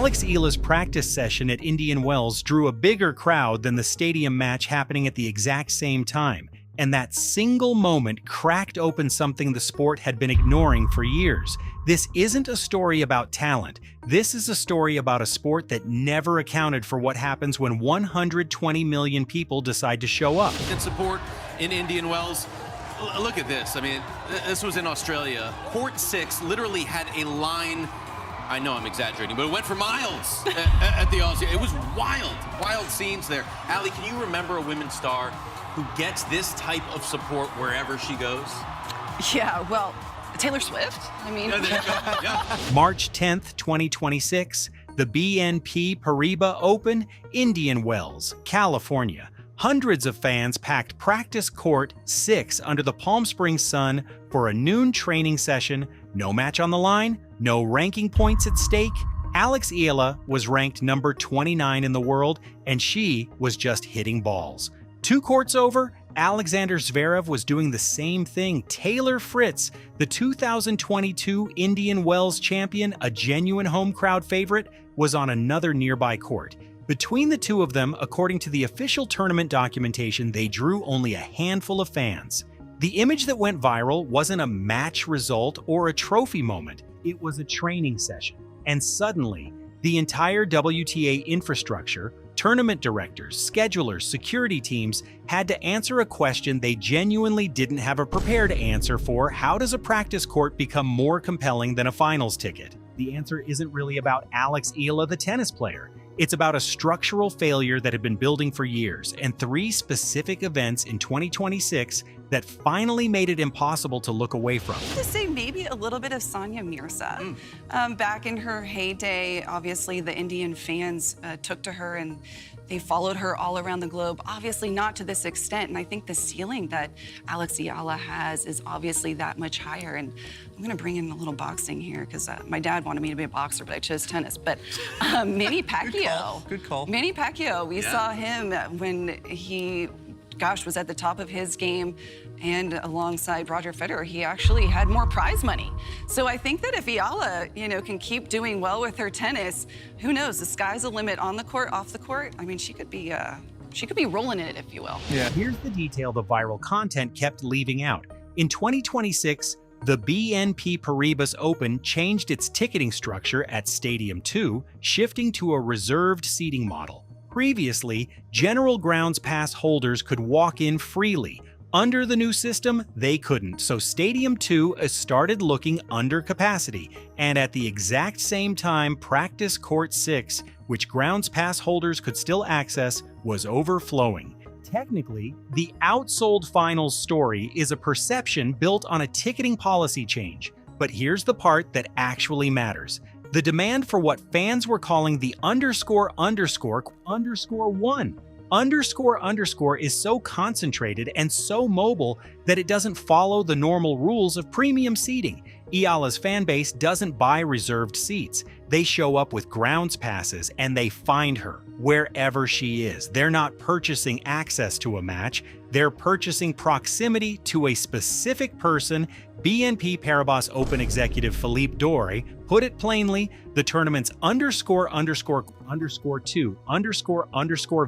Eala's practice session at Indian Wells drew a bigger crowd than the stadium match happening at the exact same time, and that single moment cracked open something the sport had been ignoring for years. This isn't a story about talent. This is a story about a sport that never accounted for what happens when 120 million people decide to show up. And support in Indian Wells. Look at this. I mean, this was in Australia. Court 6 literally had a line. I know I'm exaggerating, but it went for miles at the Aussie. It was wild scenes there. Allie, can you remember a women's star who gets this type of support wherever she goes? Yeah, well, Taylor Swift. I mean, Yeah. March 10th, 2026, the BNP Paribas Open, Indian Wells, California. Hundreds of fans packed practice court 6 under the Palm Springs sun for a noon training session. No match on the line, no ranking points at stake. Eala was ranked number 29 in the world, and she was just hitting balls. 2 courts over, Alexander Zverev was doing the same thing. Taylor Fritz, the 2022 Indian Wells champion, a genuine home crowd favorite, was on another nearby court. Between the two of them, according to the official tournament documentation, they drew only a handful of fans. The image that went viral wasn't a match result or a trophy moment. It was a training session. And suddenly, the entire WTA infrastructure, tournament directors, schedulers, security teams had to answer a question they genuinely didn't have a prepared answer for. How does a practice court become more compelling than a finals ticket? The answer isn't really about Eala, the tennis player. It's about a structural failure that had been building for years, and 3 specific events in 2026 that finally made it impossible to look away from. to say maybe a little bit of Sonia Mirza. Back in her heyday, obviously the Indian fans took to her and they followed her all around the globe, obviously not to this extent. And I think the ceiling that Eala has is obviously that much higher. And I'm gonna bring in a little boxing here because my dad wanted me to be a boxer, but I chose tennis. But Manny Pacquiao. Good call. Manny Pacquiao, we saw him when he, was at the top of his game, and alongside Roger Federer, he actually had more prize money. So I think that if Eala, can keep doing well with her tennis, who knows? The sky's the limit on the court, off the court. I mean, she could be rolling in it, if you will. Yeah. Here's the detail the viral content kept leaving out. In 2026, the BNP Paribas Open changed its ticketing structure at Stadium 2, shifting to a reserved seating model. Previously, general grounds pass holders could walk in freely. Under the new system, they couldn't, so Stadium 2 started looking under capacity, and at the exact same time, Practice Court 6, which grounds pass holders could still access, was overflowing. Technically, the OUTSOLD finals story is a perception built on a ticketing policy change, but here's the part that actually matters. The demand for what fans were calling the ____1 is so concentrated and so mobile that it doesn't follow the normal rules of premium seating. Eala's fan base doesn't buy reserved seats. They show up with grounds passes and they find her wherever she is. They're not purchasing access to a match. They're purchasing proximity to a specific person. BNP Paribas Open executive Philippe Doré put it plainly, the tournament's ___2___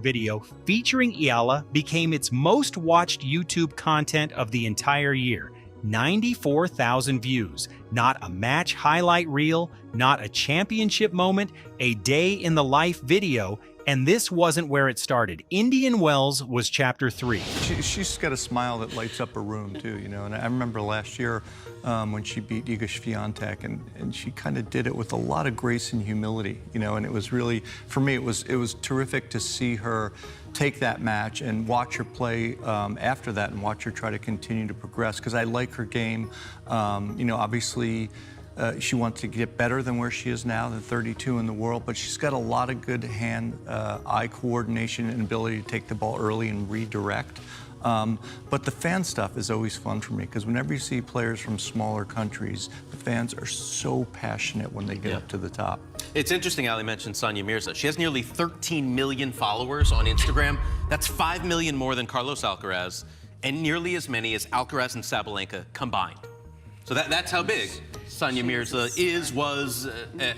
video featuring Eala became its most watched YouTube content of the entire year. 94,000 views. Not a match highlight reel, not a championship moment, a day in the life video. And this wasn't where it started. Indian Wells was chapter 3. She's got a smile that lights up a room too, and I remember last year when she beat Iga Swiatek, and she kind of did it with a lot of grace and humility, and it was really, for me, it was terrific to see her take that match and watch her play after that and watch her try to continue to progress, because I like her game. Obviously, she wants to get better than where she is now, the 32 in the world, but she's got a lot of good hand-eye coordination and ability to take the ball early and redirect. But the fan stuff is always fun for me, because whenever you see players from smaller countries, the fans are so passionate when they get up to the top. It's interesting, Ali mentioned Sonia Mirza. She has nearly 13 million followers on Instagram. That's 5 million more than Carlos Alcaraz, and nearly as many as Alcaraz and Sabalenka combined. So that's how big Sonia Mirza is, was,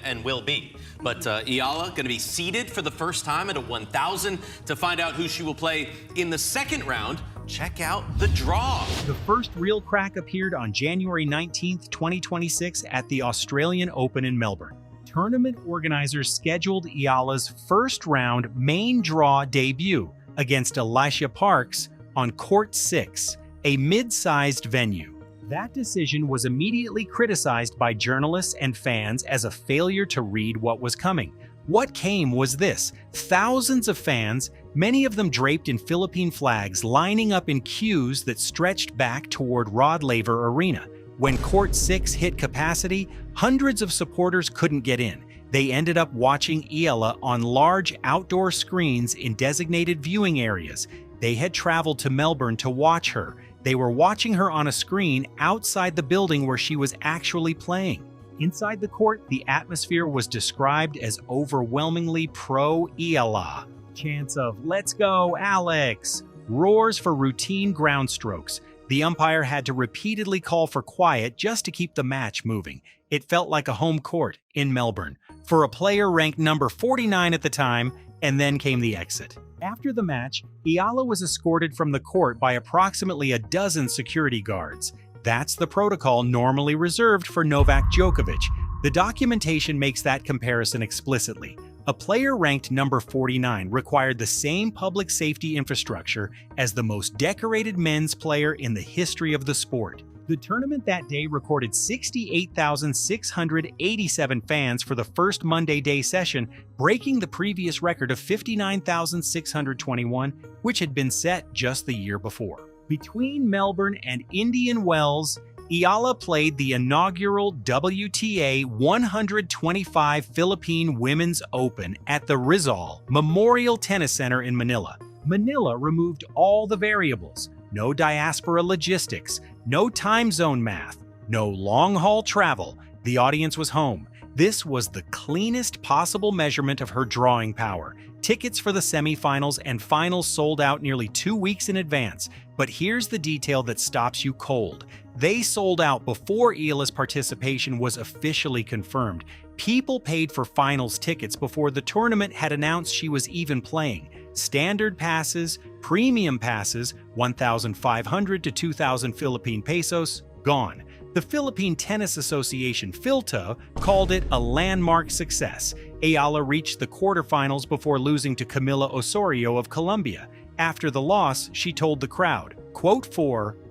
and will be. But Eala going to be seeded for the first time at a 1,000. To find out who she will play in the second round, check out the draw. The first real crack appeared on January 19th, 2026 at the Australian Open in Melbourne. Tournament organizers scheduled Eala's first round main draw debut against Alicia Parks on Court 6, a mid-sized venue. That decision was immediately criticized by journalists and fans as a failure to read what was coming. What came was this: thousands of fans, many of them draped in Philippine flags, lining up in queues that stretched back toward Rod Laver Arena. When Court 6 hit capacity, hundreds of supporters couldn't get in. They ended up watching Eala on large outdoor screens in designated viewing areas. They had traveled to Melbourne to watch her. They were watching her on a screen outside the building where she was actually playing. Inside the court, the atmosphere was described as overwhelmingly pro-Eala. Chants of "Let's go, Alex!" Roars for routine ground strokes. The umpire had to repeatedly call for quiet just to keep the match moving. It felt like a home court in Melbourne for a player ranked number 49 at the time, and then came the exit. After the match, Eala was escorted from the court by approximately a dozen security guards. That's the protocol normally reserved for Novak Djokovic. The documentation makes that comparison explicitly. A player ranked number 49 required the same public safety infrastructure as the most decorated men's player in the history of the sport. The tournament that day recorded 68,687 fans for the first Monday day session, breaking the previous record of 59,621, which had been set just the year before. Between Melbourne and Indian Wells, Eala played the inaugural WTA 125 Philippine Women's Open at the Rizal Memorial Tennis Center in Manila. Manila removed all the variables: no diaspora logistics, no time zone math, no long-haul travel. The audience was home. This was the cleanest possible measurement of her drawing power. Tickets for the semifinals and finals sold out nearly 2 weeks in advance. But here's the detail that stops you cold. They sold out before Eala's participation was officially confirmed. People paid for finals tickets before the tournament had announced she was even playing. Standard passes, premium passes, 1,500 to 2,000 Philippine pesos, gone. The Philippine Tennis Association, PHILTA, called it a landmark success. Eala reached the quarterfinals before losing to Camila Osorio of Colombia. After the loss, she told the crowd, quote,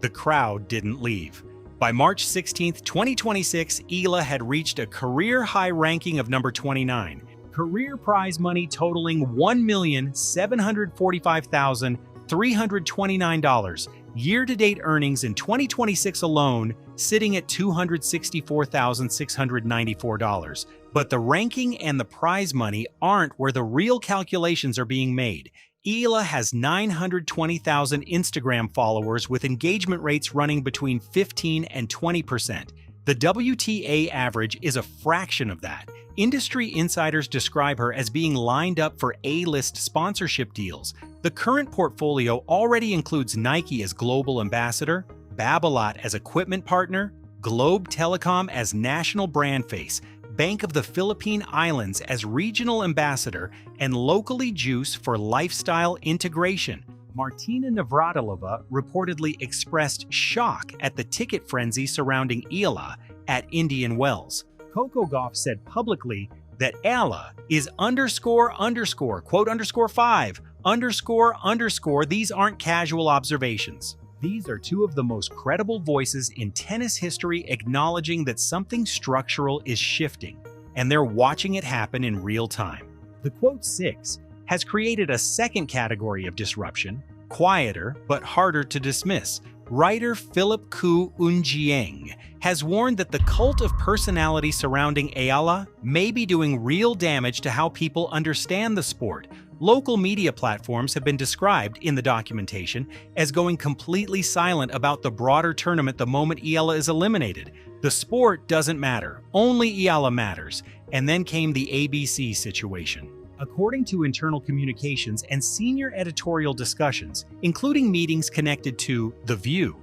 "The crowd didn't leave." By March 16, 2026, Eala had reached a career-high ranking of number 29. Career prize money totaling $1,745,329. Year-to-date earnings in 2026 alone sitting at $264,694. But the ranking and the prize money aren't where the real calculations are being made. Eala has 920,000 Instagram followers with engagement rates running between 15 and 20%. The WTA average is a fraction of that. Industry insiders describe her as being lined up for A-list sponsorship deals. The current portfolio already includes Nike as global ambassador, Babolat as equipment partner, Globe Telecom as national brand face, Bank of the Philippine Islands as regional ambassador, and Locally Juice for lifestyle integration. Martina Navratilova reportedly expressed shock at the ticket frenzy surrounding Eala at Indian Wells. Coco Gauff said publicly that Eala is __5___. These aren't casual observations. These are two of the most credible voices in tennis history acknowledging that something structural is shifting, and they're watching it happen in real time. The quote 6 has created a second category of disruption, quieter but harder to dismiss. Writer Philip Ku Unjieng has warned that the cult of personality surrounding Eala may be doing real damage to how people understand the sport. Local media platforms have been described in the documentation as going completely silent about the broader tournament the moment Eala is eliminated. The sport doesn't matter, only Eala matters. And then came the ABC situation. According to internal communications and senior editorial discussions, including meetings connected to The View,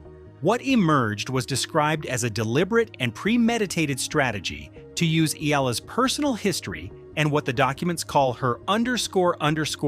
What emerged was described as a deliberate and premeditated strategy to use Eala's personal history and what the documents call her __8_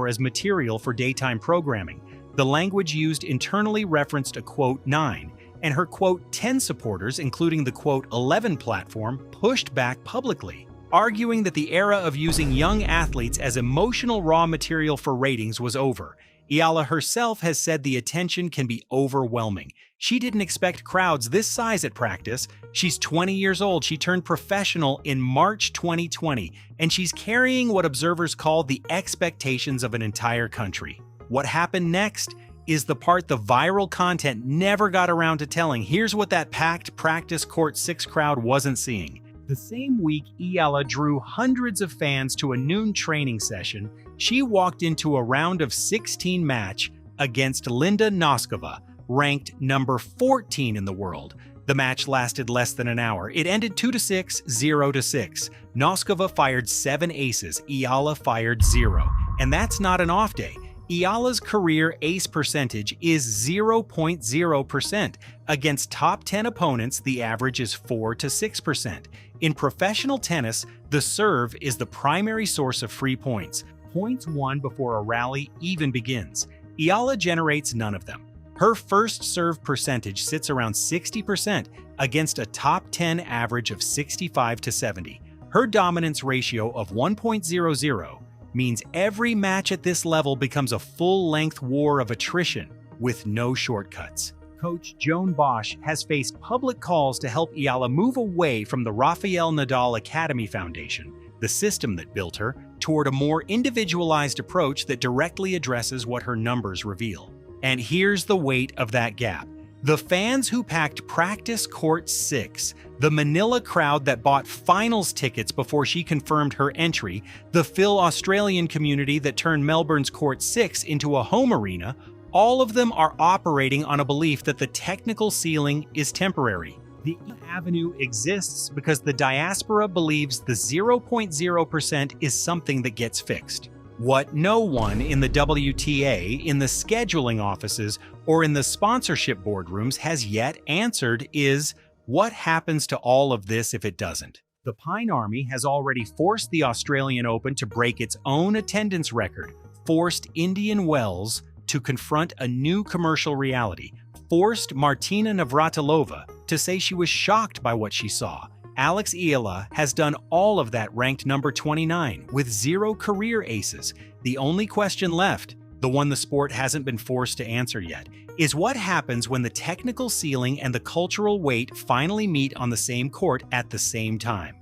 as material for daytime programming. The language used internally referenced a quote 9, and her quote 10 supporters, including the quote 11 platform, pushed back publicly, arguing that the era of using young athletes as emotional raw material for ratings was over. Eala herself has said the attention can be overwhelming. She didn't expect crowds this size at practice. She's 20 years old. She turned professional in March 2020, and she's carrying what observers call the expectations of an entire country. What happened next is the part the viral content never got around to telling. Here's what that packed practice court 6 crowd wasn't seeing. The same week Eala drew hundreds of fans to a noon training session, she walked into a round of 16 match against Linda Noskova, ranked number 14 in the world. The match lasted less than an hour. It ended 2-6, 0-6. Noskova fired 7 aces, Eala fired 0. And that's not an off day. Eala's career ace percentage is 0.0%. Against top 10 opponents, the average is 4 to 6%. In professional tennis, the serve is the primary source of free points. Points won before a rally even begins. Eala generates none of them. Her first serve percentage sits around 60% against a top 10 average of 65 to 70. Her dominance ratio of 1.00 means every match at this level becomes a full-length war of attrition with no shortcuts. Coach Joan Bosch has faced public calls to help Eala move away from the Rafael Nadal Academy Foundation, the system that built her, toward a more individualized approach that directly addresses what her numbers reveal. And here's the weight of that gap. The fans who packed practice court 6, the Manila crowd that bought finals tickets before she confirmed her entry, the Phil Australian community that turned Melbourne's court 6 into a home arena, all of them are operating on a belief that the technical ceiling is temporary. The avenue exists because the diaspora believes the 0.0% is something that gets fixed. What no one in the WTA, in the scheduling offices, or in the sponsorship boardrooms has yet answered is, what happens to all of this if it doesn't? The Pine Army has already forced the Australian Open to break its own attendance record, forced Indian Wells to confront a new commercial reality, forced Martina Navratilova to say she was shocked by what she saw. Alex Eala has done all of that ranked number 29 with 0 career aces. The only question left, the one the sport hasn't been forced to answer yet, is what happens when the technical ceiling and the cultural weight finally meet on the same court at the same time.